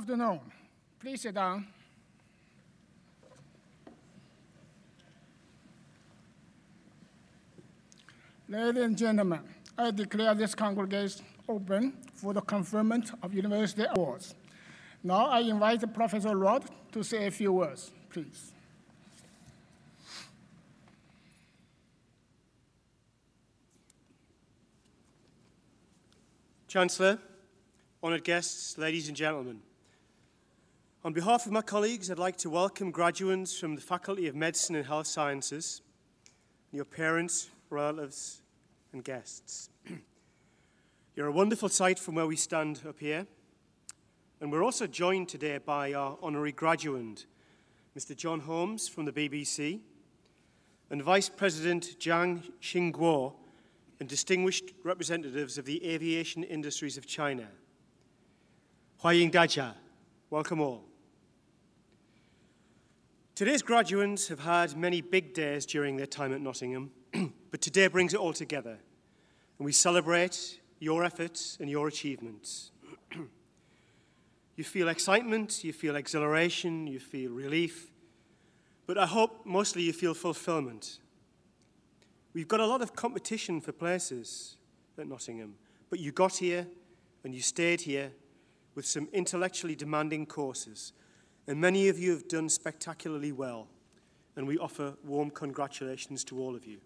afternoon. Please sit down. Ladies and gentlemen, I declare this congregation open for the conferment of university awards. Now I invite Professor Rod to say a few words, please. Chancellor, honoured guests, ladies and gentlemen. On behalf of my colleagues, I'd like to welcome graduates from the Faculty of Medicine and Health Sciences, your parents, relatives, and guests. You're a wonderful sight from where we stand up here, and we're also joined today by our honorary graduate, Mr. John Holmes from the BBC, and Vice President Jiang Xingguo, and distinguished representatives of the aviation industries of China. 欢迎大家, welcome all. Today's graduates have had many big days during their time at Nottingham, but today brings it all together, and we celebrate your efforts and your achievements. You feel excitement, you feel exhilaration, you feel relief, but I hope mostly you feel fulfillment. We've got a lot of competition for places at Nottingham, but you got here and you stayed here with some intellectually demanding courses, and many of you have done spectacularly well, and we offer warm congratulations to all of you.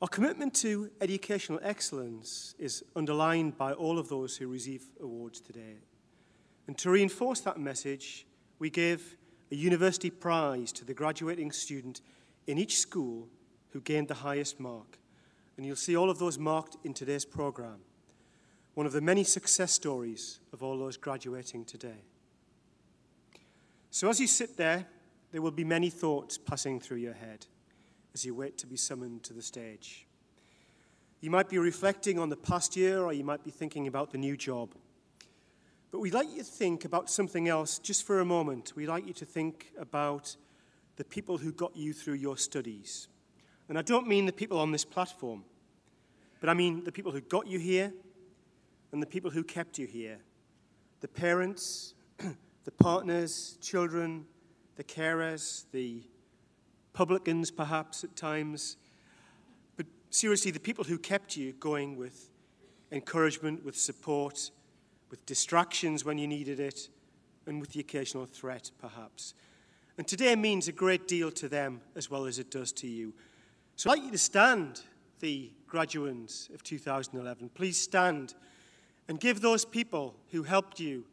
Our commitment to educational excellence is underlined by all of those who receive awards today. And to reinforce that message, we give a university prize to the graduating student in each school who gained the highest mark. And you'll see all of those marked in today's programme, one of the many success stories of all those graduating today. So as you sit there will be many thoughts passing through your head as you wait to be summoned to the stage. You might be reflecting on the past year, or you might be thinking about the new job. But we'd like you to think about something else just for a moment. We'd like you to think about the people who got you through your studies. And I don't mean the people on this platform, but I mean the people who got you here and the people who kept you here. The parents, the partners, children, the carers, the publicans perhaps at times. But seriously, the people who kept you going with encouragement, with support, with distractions when you needed it, and with the occasional threat perhaps. And today means a great deal to them as well as it does to you. So I'd like you to stand, the graduates of 2011. Please stand and give those people who helped you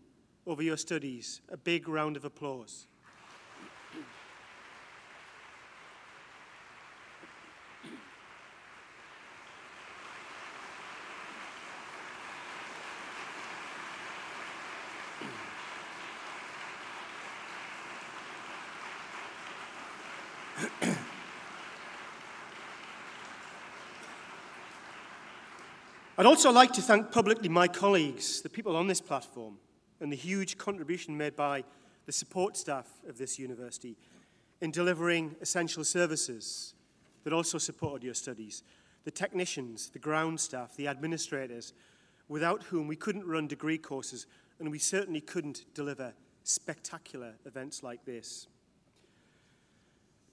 over your studies a big round of applause. I'd also like to thank publicly my colleagues, the people on this platform, and the huge contribution made by the support staff of this university in delivering essential services that also supported your studies. The technicians, the ground staff, the administrators, without whom we couldn't run degree courses, and we certainly couldn't deliver spectacular events like this.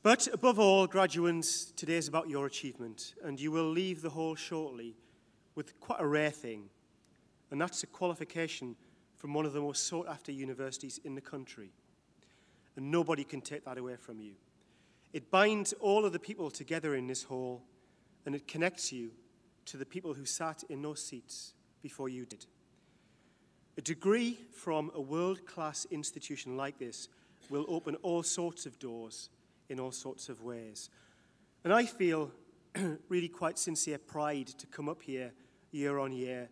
But above all, graduates, today is about your achievement, and you will leave the hall shortly with quite a rare thing, and that's a qualification from one of the most sought-after universities in the country. And nobody can take that away from you. It binds all of the people together in this hall, and it connects you to the people who sat in those seats before you did. A degree from a world-class institution like this will open all sorts of doors in all sorts of ways. And I feel really quite sincere pride to come up here year on year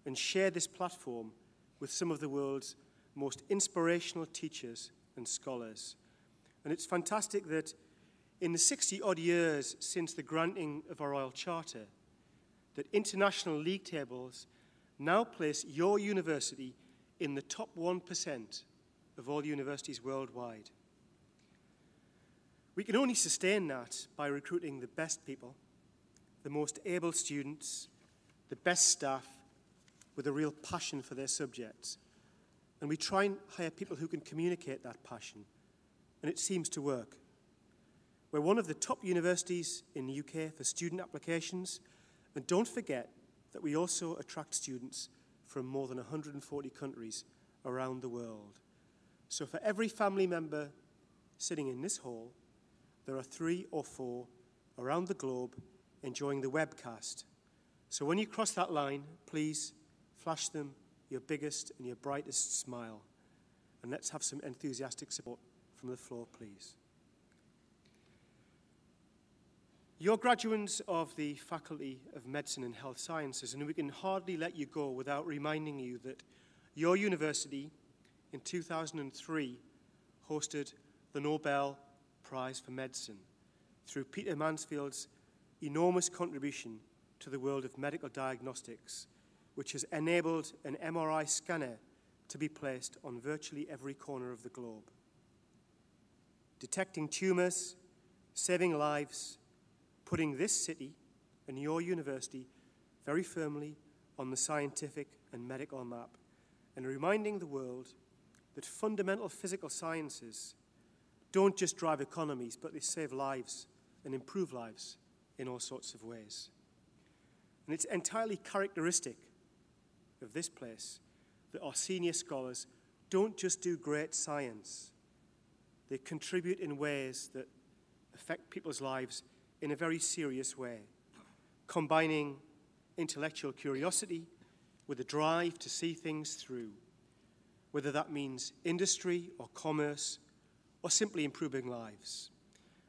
and share this platform with some of the world's most inspirational teachers and scholars. And it's fantastic that in the 60-odd years since the granting of our Royal Charter, that international league tables now place your university in the top 1% of all universities worldwide. We can only sustain that by recruiting the best people, the most able students, the best staff, with a real passion for their subjects. And we try and hire people who can communicate that passion. And it seems to work. We're one of the top universities in the UK for student applications. And don't forget that we also attract students from more than 140 countries around the world. So for every family member sitting in this hall, there are 3 or 4 around the globe enjoying the webcast. So when you cross that line, please flash them your biggest and your brightest smile. And let's have some enthusiastic support from the floor, please. You're graduates of the Faculty of Medicine and Health Sciences, and we can hardly let you go without reminding you that your university in 2003 hosted the Nobel Prize for Medicine through Peter Mansfield's enormous contribution to the world of medical diagnostics, which has enabled an MRI scanner to be placed on virtually every corner of the globe. Detecting tumours, saving lives, putting this city and your university very firmly on the scientific and medical map, and reminding the world that fundamental physical sciences don't just drive economies, but they save lives and improve lives in all sorts of ways. And it's entirely characteristic of this place that our senior scholars don't just do great science. They contribute in ways that affect people's lives in a very serious way, combining intellectual curiosity with a drive to see things through, whether that means industry or commerce or simply improving lives.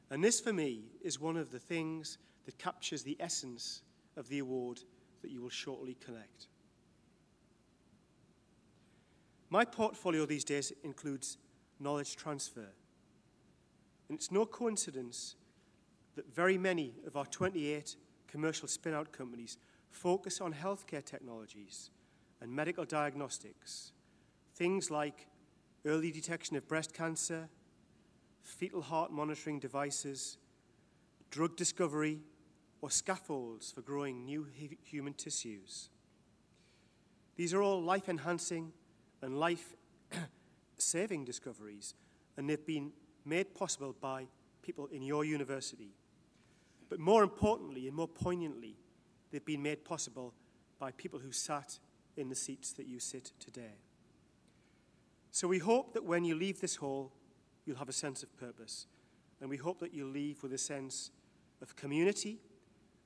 And this, for me, is one of the things that captures the essence of the award that you will shortly collect. My portfolio these days includes knowledge transfer. And it's no coincidence that very many of our 28 commercial spin-out companies focus on healthcare technologies and medical diagnostics, things like early detection of breast cancer, fetal heart monitoring devices, drug discovery, or scaffolds for growing new human tissues. These are all life-enhancing and life-saving discoveries, and they've been made possible by people in your university. But more importantly and more poignantly, they've been made possible by people who sat in the seats that you sit today. So we hope that when you leave this hall, you'll have a sense of purpose. And we hope that you'll leave with a sense of community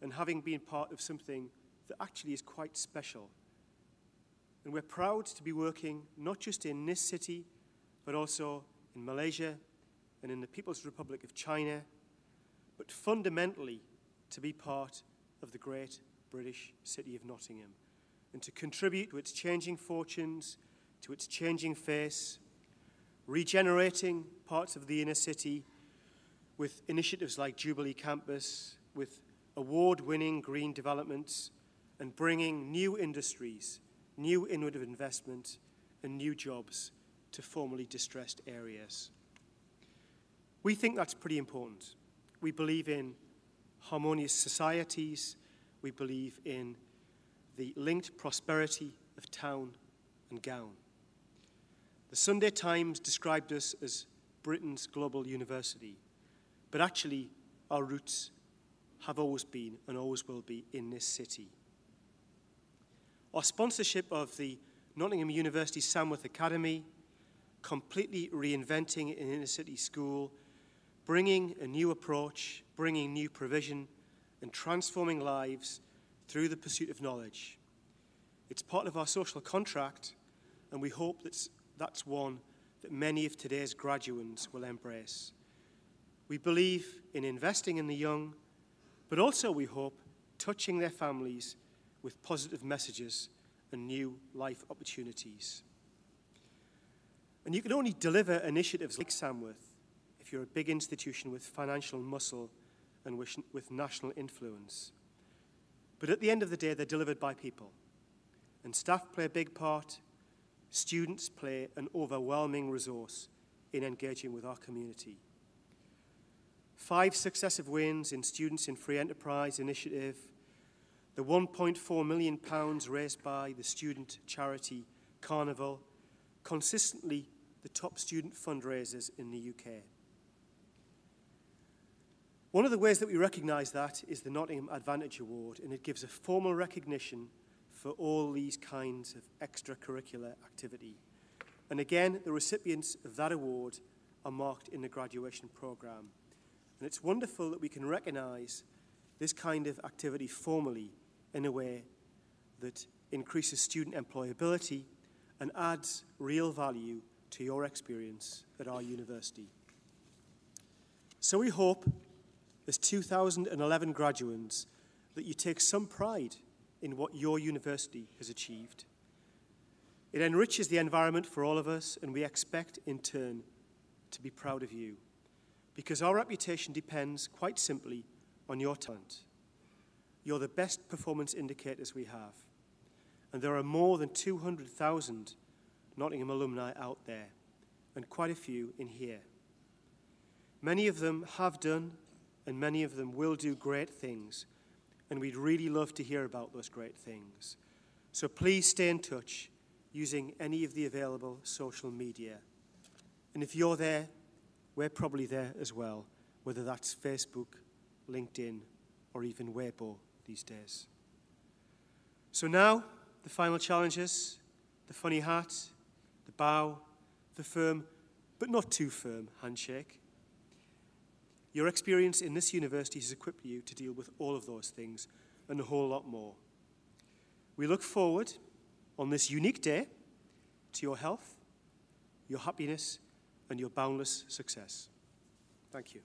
and having been part of something that actually is quite special. And we're proud to be working not just in this city, but also in Malaysia and in the People's Republic of China, but fundamentally to be part of the great British city of Nottingham and to contribute to its changing fortunes, to its changing face, regenerating parts of the inner city with initiatives like Jubilee Campus, with award-winning green developments, and bringing new industries, new innovative investment, and new jobs to formerly distressed areas. We think that's pretty important. We believe in harmonious societies. We believe in the linked prosperity of town and gown. The Sunday Times described us as Britain's global university, but actually our roots have always been and always will be in this city. Our sponsorship of the Nottingham University Samworth Academy, completely reinventing an inner-city school, bringing a new approach, bringing new provision, and transforming lives through the pursuit of knowledge. It's part of our social contract, and we hope that's one that many of today's graduates will embrace. We believe in investing in the young, but also, we hope, touching their families with positive messages and new life opportunities. And you can only deliver initiatives like Samworth if you're a big institution with financial muscle and with national influence. But at the end of the day, they're delivered by people. And staff play a big part. Students play an overwhelming resource in engaging with our community. 5 successive wins in Students in Free Enterprise initiative, the £1.4 million raised by the student charity Carnival, consistently the top student fundraisers in the UK. One of the ways that we recognise that is the Nottingham Advantage Award, and it gives a formal recognition for all these kinds of extracurricular activity. And again, the recipients of that award are marked in the graduation programme. And it's wonderful that we can recognise this kind of activity formally in a way that increases student employability and adds real value to your experience at our university. So we hope, as 2011 graduates, that you take some pride in what your university has achieved. It enriches the environment for all of us, and we expect, in turn, to be proud of you, because our reputation depends, quite simply, on your talent. You're the best performance indicators we have, and there are more than 200,000 Nottingham alumni out there, and quite a few in here. Many of them have done, and many of them will do great things, and we'd really love to hear about those great things. So please stay in touch using any of the available social media. And if you're there, we're probably there as well, whether that's Facebook, LinkedIn, or even Weibo these days. So now, the final challenges: the funny hat, the bow, the firm, but not too firm handshake. Your experience in this university has equipped you to deal with all of those things and a whole lot more. We look forward, on this unique day, to your health, your happiness, and your boundless success. Thank you.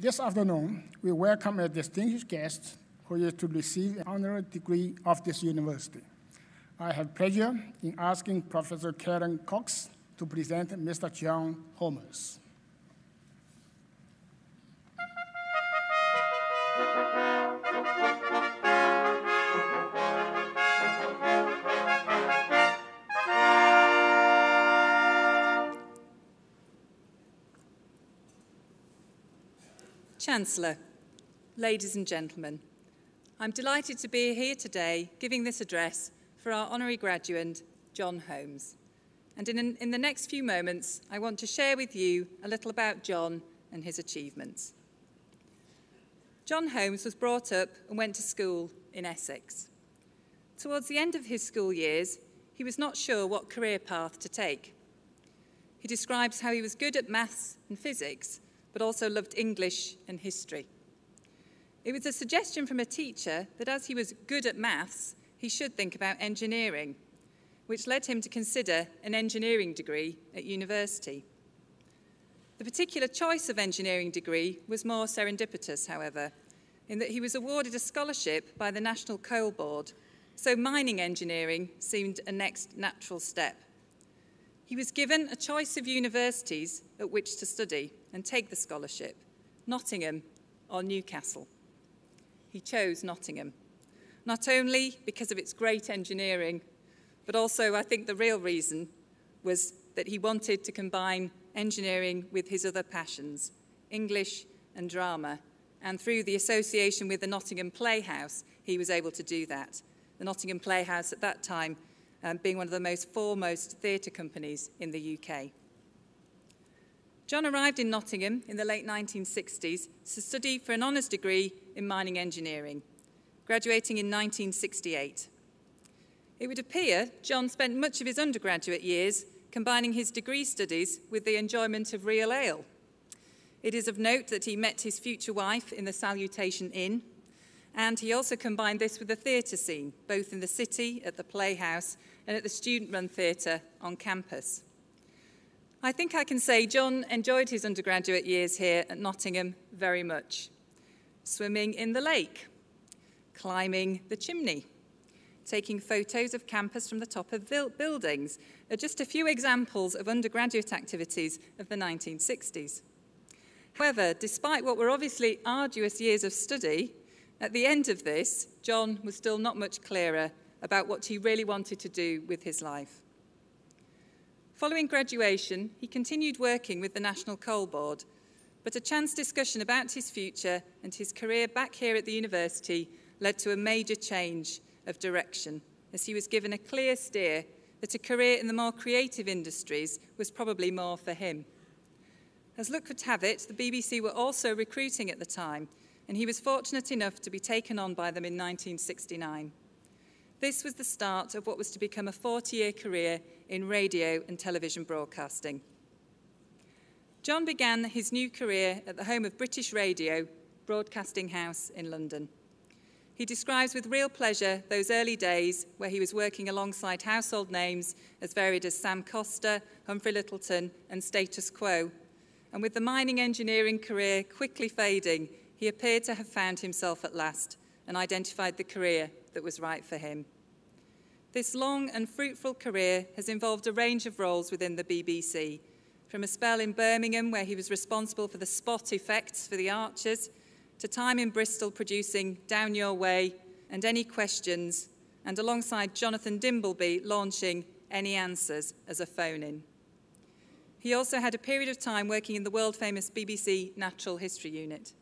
This afternoon, we welcome a distinguished guest who is to receive an honorary degree of this university. I have pleasure in asking Professor Karen Cox to present Mr. John Holmes. Chancellor, ladies and gentlemen, I'm delighted to be here today giving this address for our honorary graduate, John Holmes. And in the next few moments, I want to share with you a little about John and his achievements. John Holmes was brought up and went to school in Essex. Towards the end of his school years, he was not sure what career path to take. He describes how he was good at maths and physics, but also loved English and history. It was a suggestion from a teacher that as he was good at maths, he should think about engineering, which led him to consider an engineering degree at university. The particular choice of engineering degree was more serendipitous, however, in that he was awarded a scholarship by the National Coal Board, so mining engineering seemed a next natural step. He was given a choice of universities at which to study and take the scholarship: Nottingham or Newcastle. He chose Nottingham, not only because of its great engineering, but also I think the real reason was that he wanted to combine engineering with his other passions, English and drama, and through the association with the Nottingham Playhouse, he was able to do that. The Nottingham Playhouse at that time being one of the most foremost theatre companies in the UK. John arrived in Nottingham in the late 1960s to study for an honours degree in mining engineering, graduating in 1968. It would appear John spent much of his undergraduate years combining his degree studies with the enjoyment of real ale. It is of note that he met his future wife in the Salutation Inn, and he also combined this with the theatre scene, both in the city, at the Playhouse, and at the student-run theatre on campus. I think I can say John enjoyed his undergraduate years here at Nottingham very much. Swimming in the lake, climbing the chimney, taking photos of campus from the top of buildings are just a few examples of undergraduate activities of the 1960s. However, despite what were obviously arduous years of study, at the end of this, John was still not much clearer about what he really wanted to do with his life. Following graduation, he continued working with the National Coal Board, but a chance discussion about his future and his career back here at the university led to a major change of direction, as he was given a clear steer that a career in the more creative industries was probably more for him. As luck would have it, the BBC were also recruiting at the time, and he was fortunate enough to be taken on by them in 1969. This was the start of what was to become a 40-year career in radio and television broadcasting. John began his new career at the home of British Radio, Broadcasting House in London. He describes with real pleasure those early days where he was working alongside household names as varied as Sam Coster, Humphrey Lyttelton and Status Quo. And with the mining engineering career quickly fading, he appeared to have found himself at last and identified the career that was right for him. This long and fruitful career has involved a range of roles within the BBC, from a spell in Birmingham where he was responsible for the spot effects for the Archers, to time in Bristol producing Down Your Way and Any Questions, and alongside Jonathan Dimbleby launching Any Answers as a phone-in. He also had a period of time working in the world-famous BBC Natural History Unit.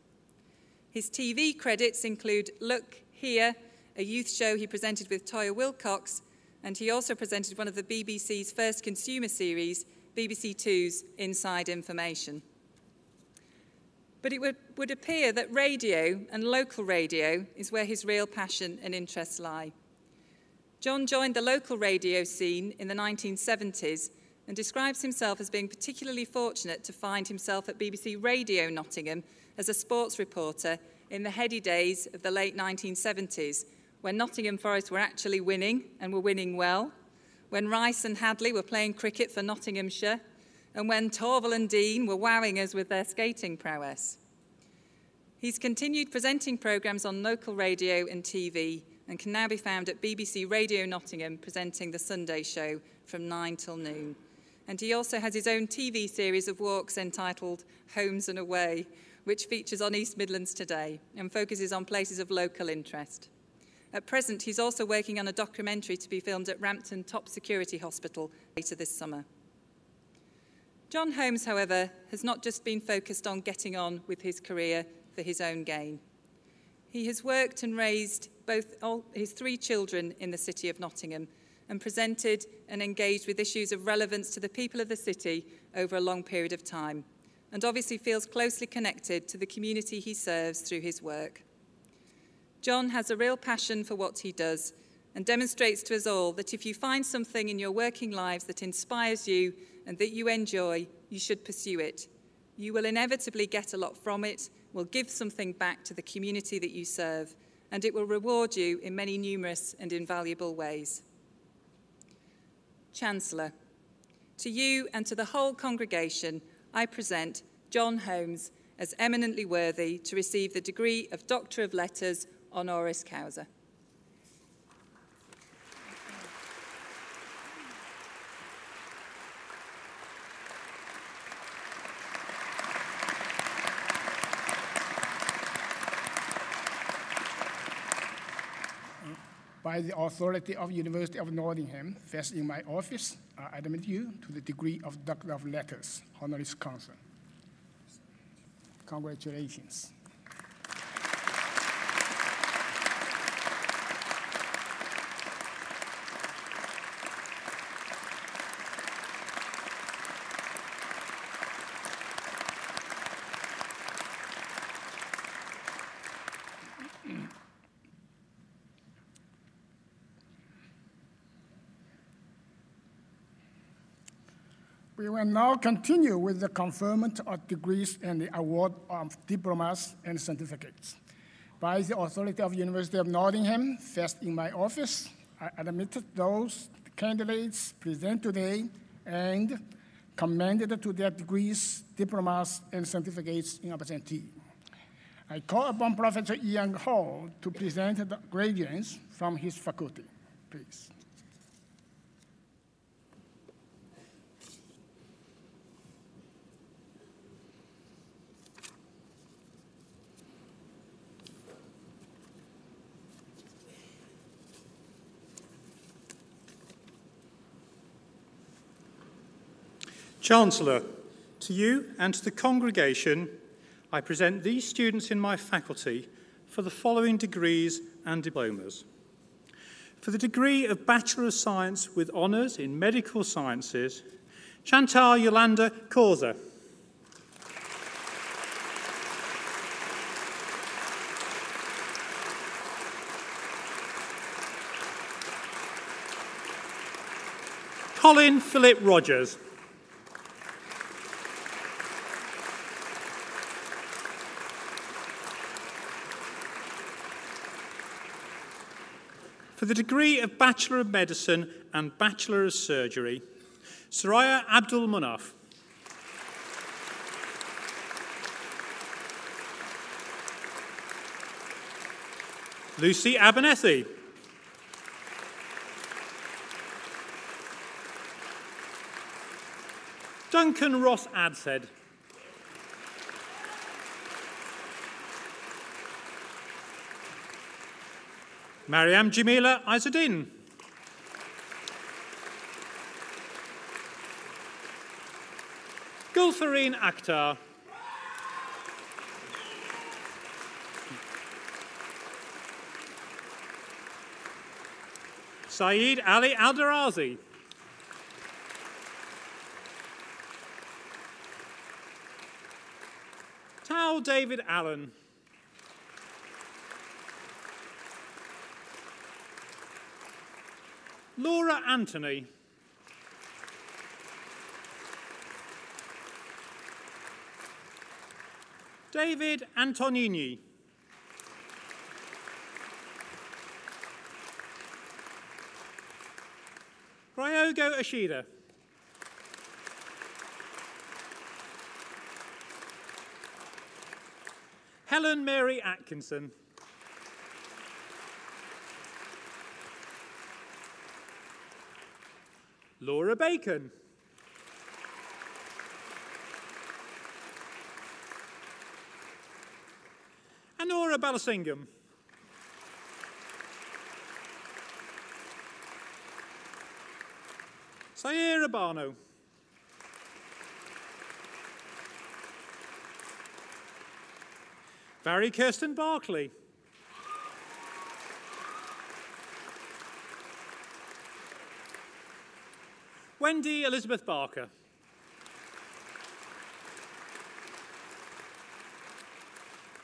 His TV credits include Look Here, a youth show he presented with Toyah Wilcox, and he also presented one of the BBC's first consumer series, BBC Two's Inside Information. But it would appear that radio and local radio is where his real passion and interests lie. John joined the local radio scene in the 1970s and describes himself as being particularly fortunate to find himself at BBC Radio Nottingham as a sports reporter in the heady days of the late 1970s, when Nottingham Forest were actually winning and were winning well, when Rice and Hadlee were playing cricket for Nottinghamshire, and when Torvill and Dean were wowing us with their skating prowess. He's continued presenting programmes on local radio and TV and can now be found at BBC Radio Nottingham presenting the Sunday show from 9 till noon. And he also has his own TV series of walks entitled Homes and Away, which features on East Midlands today and focuses on places of local interest. At present, he's also working on a documentary to be filmed at Rampton Top Security Hospital later this summer. John Holmes, however, has not just been focused on getting on with his career for his own gain. He has worked and raised all his 3 children in the city of Nottingham and presented and engaged with issues of relevance to the people of the city over a long period of time, and obviously feels closely connected to the community he serves through his work. John has a real passion for what he does and demonstrates to us all that if you find something in your working lives that inspires you and that you enjoy, you should pursue it. You will inevitably get a lot from it, will give something back to the community that you serve, and it will reward you in many numerous and invaluable ways. Chancellor, to you and to the whole congregation, I present John Holmes as eminently worthy to receive the degree of Doctor of Letters honoris causa. By the authority of University of Nottingham, first in my office, I admit you to the degree of Doctor of Letters, honoris causa. Congratulations. We will now continue with the conferment of degrees and the award of diplomas and certificates. By the authority of University of Nottingham, first in my office, I admit those candidates present today and commended to their degrees, diplomas, and certificates in absentee. I call upon Professor Ian Hall to present the graduates from his faculty, please. Chancellor, to you and to the congregation, I present these students in my faculty for the following degrees and diplomas. For the degree of Bachelor of Science with Honours in Medical Sciences, Chantal Yolanda Causa. Colin Philip Rogers. For the degree of Bachelor of Medicine and Bachelor of Surgery, Soraya Abdul Munaf. Lucy Abernethy. Duncan Ross Adshead. Mariam Jamila Izzuddin. Gulfareen Akhtar. Saeed Ali Aldarazi. Tao David Allen. Laura Anthony. David Antonini. Ryogo Ashida. Helen Mary Atkinson. Laura Bacon. Anora Balasingham. Sayer Abano. Barry Kirsten Barclay. Wendy Elizabeth Barker.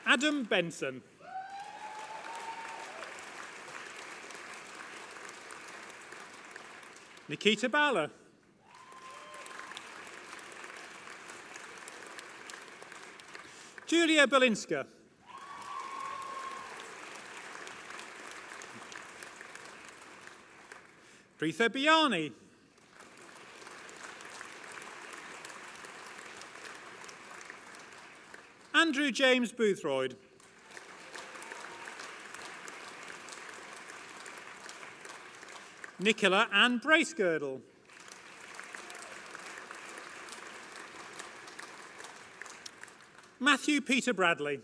Adam Benson. Nikita Bala. Julia Belinska. Preetha Biani. Andrew James Boothroyd. Nicola Ann Bracegirdle. Matthew Peter Bradley.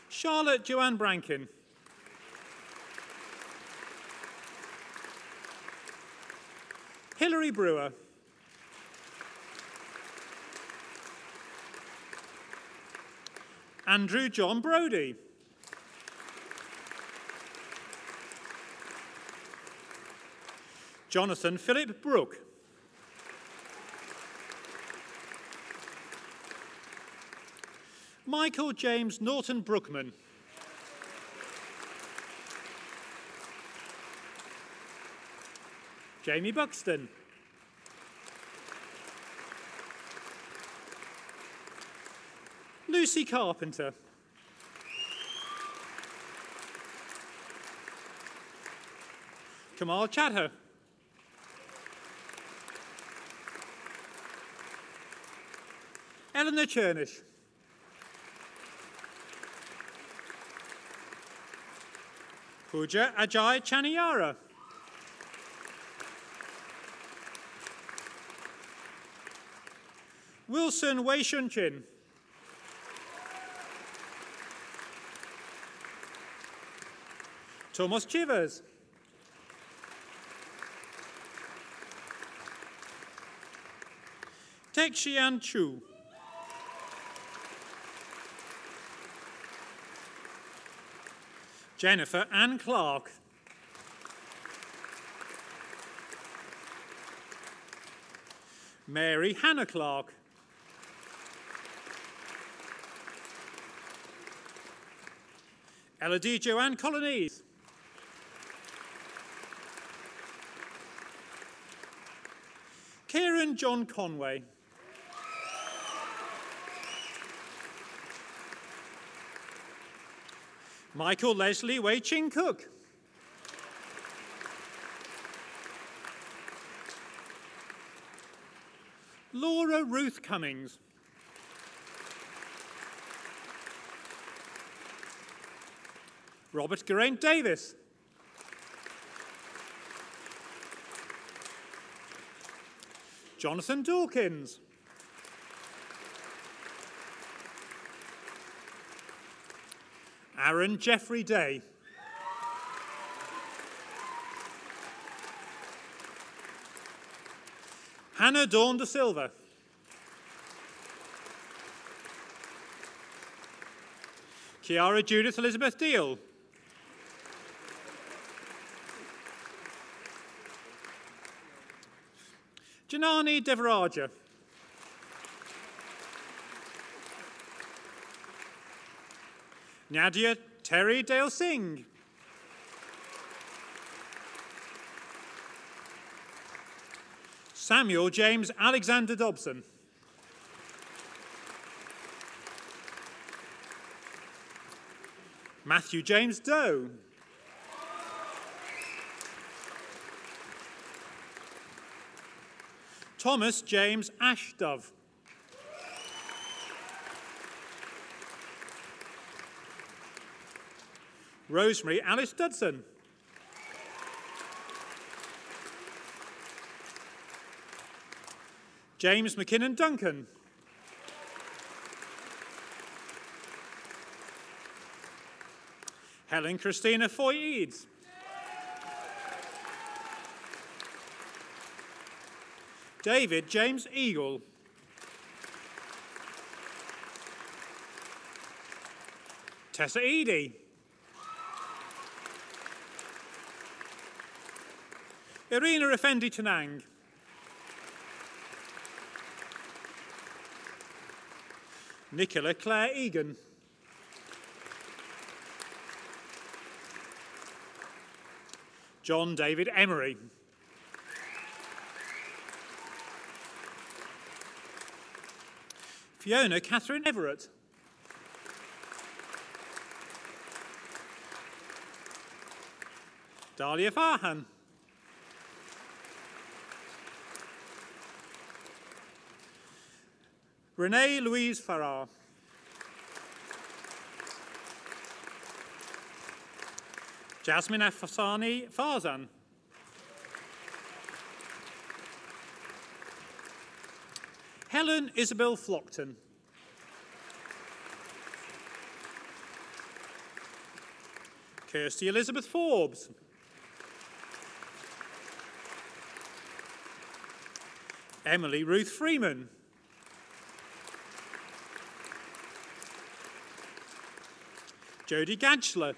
Charlotte Joanne Brankin. Hilary Brewer. Andrew John Brodie. Jonathan Philip Brooke. Michael James Norton Brookman. Jamie Buxton. Lucy Carpenter. Kamal Chadha. Eleanor Chernish. Pooja Ajay Chaniyara. Wilson Wei Shun Chin. Thomas Chivers. Texian Chu. Jennifer Ann Clark. Mary Hannah Clark. Elodie Joanne Colonnese. Kieran John Conway. Michael Leslie Wei Ching Cook. Laura Ruth Cummings. Robert Geraint Davis. Jonathan Dawkins. Aaron Jeffrey Day. Hannah Dawn da Silva. Chiara Judith Elizabeth Deal. Janani Devaraja. Nadia Terry Dale Singh. Samuel James Alexander Dobson. Matthew James Doe. Thomas James Ashdove. Rosemary Alice Dudson. James McKinnon Duncan. Helen Christina Foy Eads. David James Eagle. Tessa Eady. Irina Effendi Tanang. Nicola Claire Egan. John David Emery. Fiona Catherine Everett. Dahlia Farhan. Renee Louise Farrar. Jasmine Afasani Farzan. Helen Isabel Flockton. Kirsty Elizabeth Forbes. Emily Ruth Freeman. Jodie Gadgler.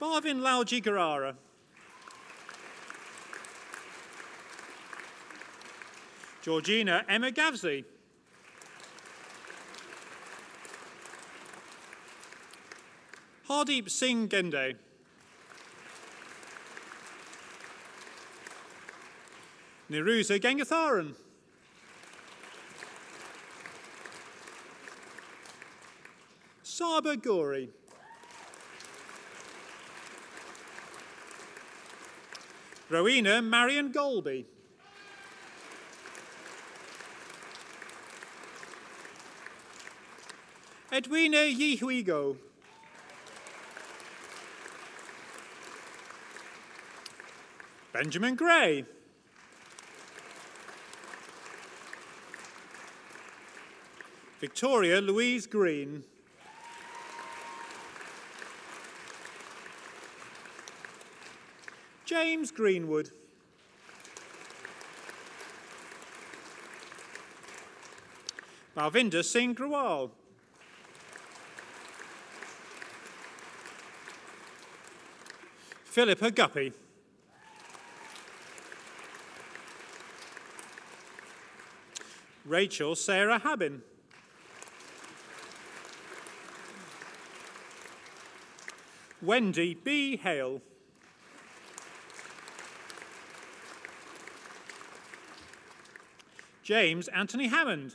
Barvin Lauji Garara. Georgina Emma Gavsey. Hardeep Singh Gende. Niruza Gangatharan. Saba Gori. Rowena Marion Golby. Edwina Yihuigo. Benjamin Gray. Victoria Louise Green. James Greenwood. Balvinder Singh Grewal. Philippa Guppy. Rachel Sarah Habin. Wendy B. Hale. James Anthony Hammond.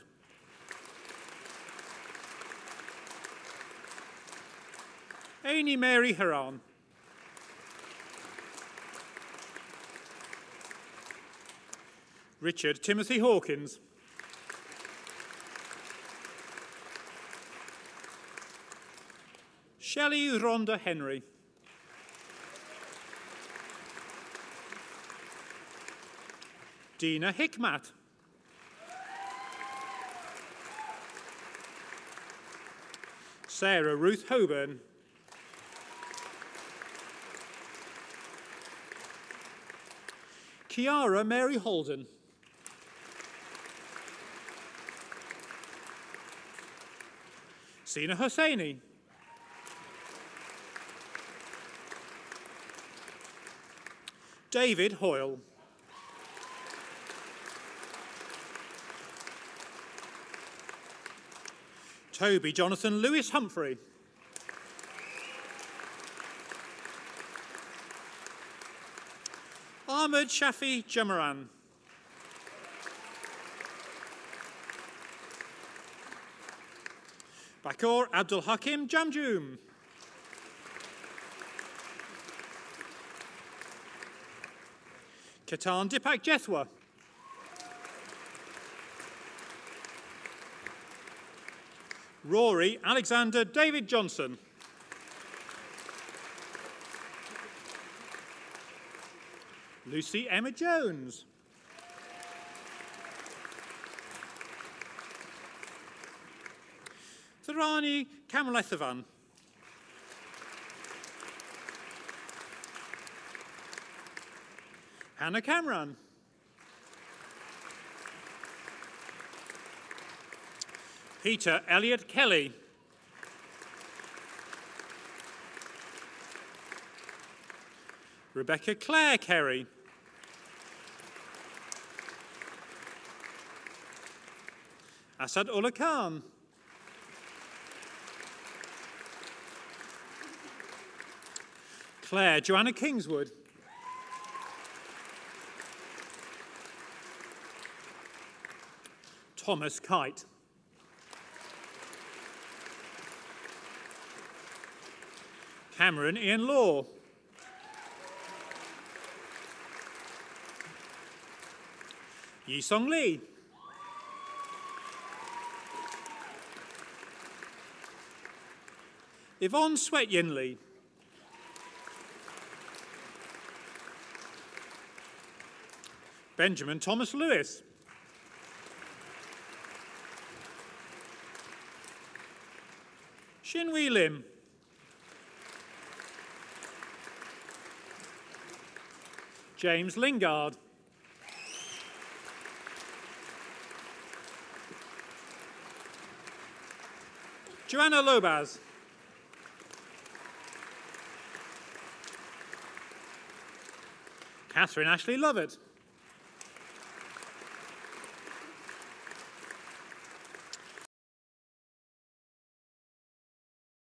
Amy Mary Haran. Richard Timothy Hawkins. Shelley Rhonda Henry. Dina Hikmat. Sarah Ruth Hoburn. Kiara Mary Holden. Sina Hosseini. David Hoyle. Toby Jonathan Lewis Humphrey. Ahmed Shafi Jamaran. Bakor Abdul Hakim Jamjoom. Katan Dipak Jethwa. Rory Alexander David Johnson. Lucy Emma Jones. Tharani Kamalethavan. Hannah Cameron. Peter Elliott Kelly. Rebecca Claire Kerry. Asad Ullah Khan. Claire Joanna Kingswood. Thomas Kite. Cameron Ian Law. Yi Song Lee. Yvonne Sweat Yinley. Benjamin Thomas Lewis. Shin Wee Lim. James Lingard. Joanna Lobaz. Catherine Ashley Lovett.